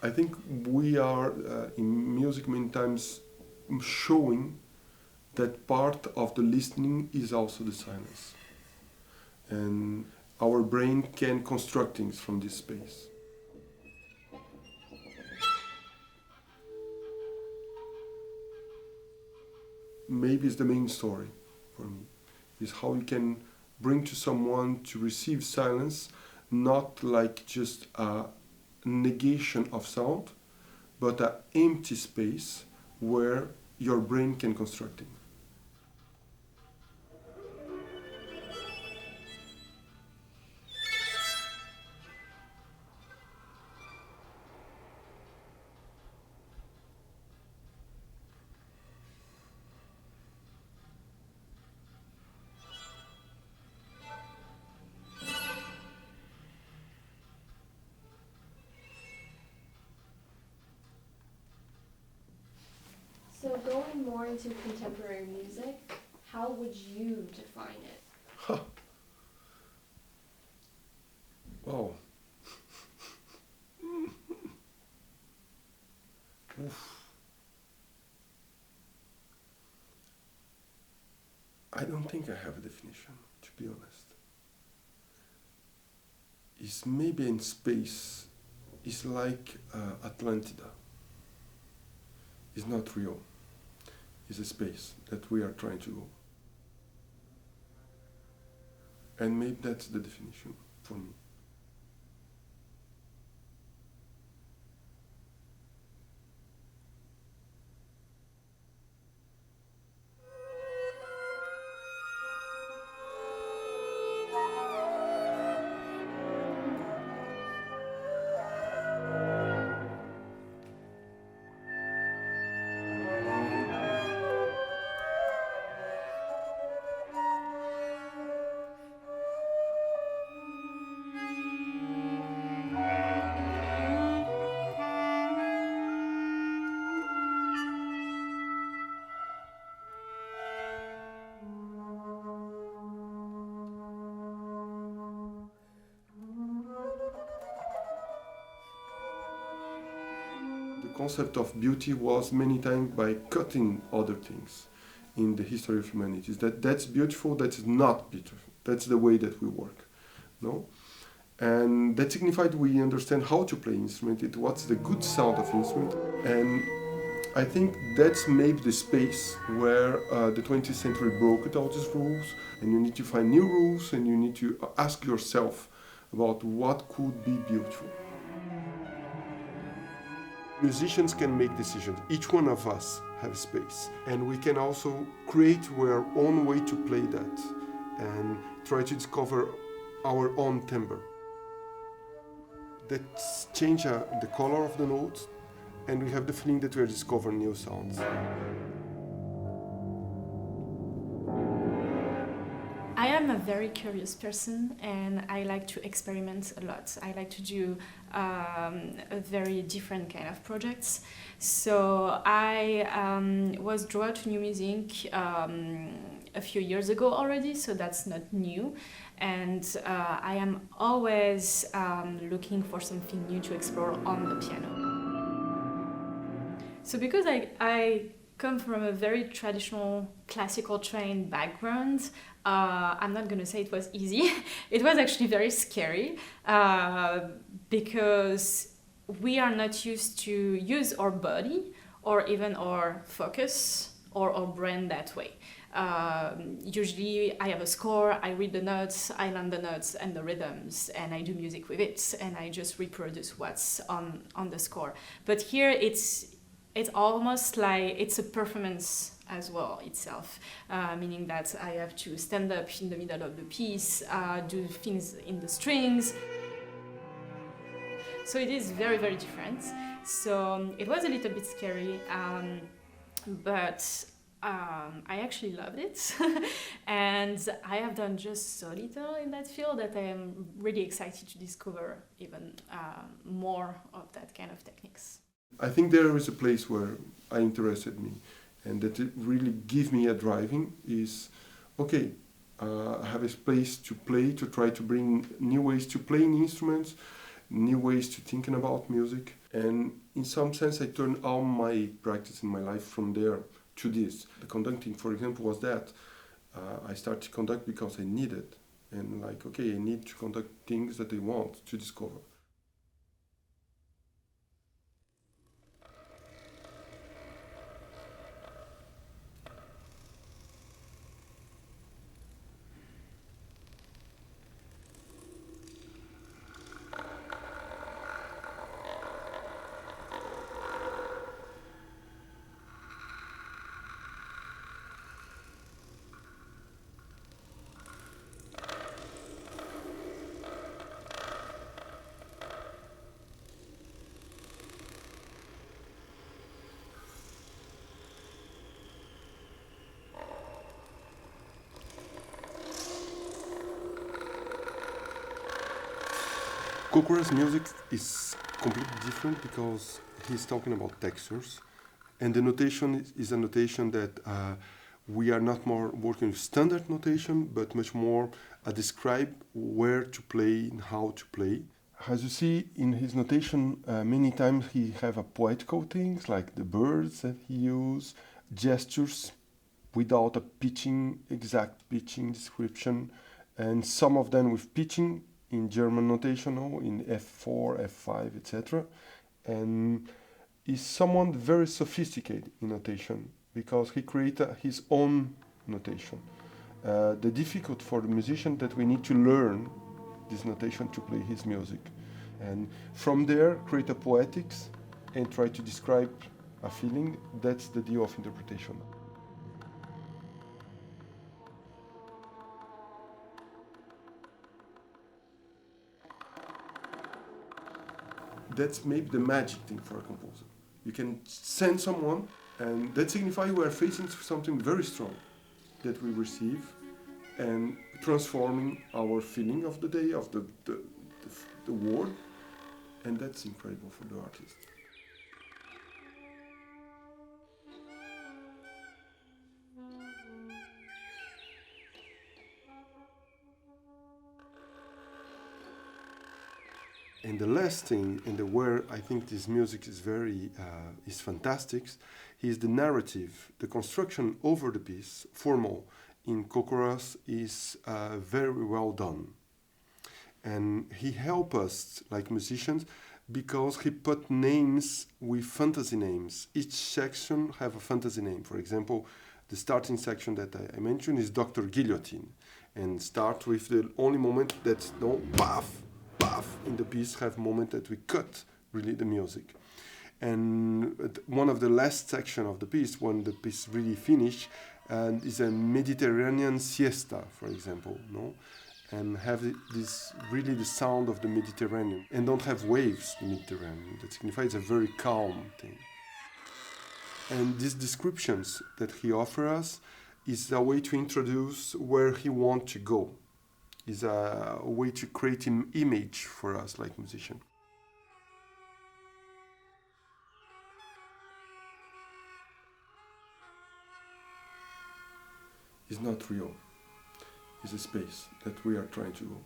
I think we are in music many times showing that part of the listening is also the silence. And our brain can construct things from this space. Maybe it's the main story for me, is how you can bring to someone to receive silence, not like just a negation of sound, but an empty space where your brain can construct it. So going more into contemporary music, how would you define it? Huh. Wow. Oof. I don't think I have a definition, to be honest. It's maybe in space. It's like Atlantida. It's not real. It's a space that we are trying to go. And maybe that's the definition for me. The concept of beauty was many times by cutting other things in the history of humanity. That's beautiful, that's not beautiful. That's the way that we work. No? And that signified we understand how to play instrument, what's the good sound of instrument. And I think that's maybe the space where the 20th century broke all these rules, and you need to find new rules, and you need to ask yourself about what could be beautiful. Musicians can make decisions. Each one of us have space, and we can also create our own way to play that and try to discover our own timbre. That change the color of the notes, and we have the feeling that we are discovering new sounds. I am a very curious person and I like to experiment a lot. I like to do a very different kind of projects. So I was drawn to new music a few years ago already, so that's not new. And I am always looking for something new to explore on the piano. So because I come from a very traditional classical trained background, I'm not going to say it was easy. It was actually very scary because we are not used to use our body or even our focus or our brain that way. Usually I have a score, I read the notes, I learn the notes and the rhythms, and I do music with it, and I just reproduce what's on the score. But here it's almost like it's a performance as well itself, meaning that I have to stand up in the middle of the piece, do things in the strings. So it is very, very different. So it was a little bit scary, but I actually loved it. And I have done just so little in that field that I am really excited to discover even more of that kind of techniques. I think there is a place where I interested me, and that it really give me a driving is, okay, I have a place to play, to try to bring new ways to playing instruments, new ways to thinking about music. And in some sense, I turned all my practice in my life from there to this. The conducting, for example, was that I started to conduct because I needed. And like, okay, I need to conduct things that I want to discover. Kokura's music is completely different because he's talking about textures, and the notation is a notation that we are not more working with standard notation, but much more describe where to play and how to play. As you see in his notation, many times he have a poetical things like the birds that he use, gestures without a pitching, exact pitching description, and some of them with pitching in German notation, in F4, F5, etc. And is someone very sophisticated in notation because he created his own notation. The difficult for the musician that we need to learn this notation to play his music. And from there, create a poetics and try to describe a feeling. That's the deal of interpretation. That's maybe the magic thing for a composer. You can send someone, and that signifies we are facing something very strong that we receive, and transforming our feeling of the day, of the word, and that's incredible for the artist. And the last thing, and where I think this music is is fantastic, is the narrative, the construction over the piece, formal, in Kokoras is very well done. And he helped us, like musicians, because he put names with fantasy names. Each section have a fantasy name. For example, the starting section that I mentioned is Dr. Guillotine, and start with the only moment that's no path in the piece have moment that we cut really the music. And one of the last section of the piece, when the piece really finish, and is a Mediterranean siesta, for example, no, and have this really the sound of the Mediterranean, and don't have waves in the Mediterranean. That signifies a very calm thing. And these descriptions that he offers us is a way to introduce where he wants to go. Is a way to create an image for us like musicians. It's not real. It's a space that we are trying to go.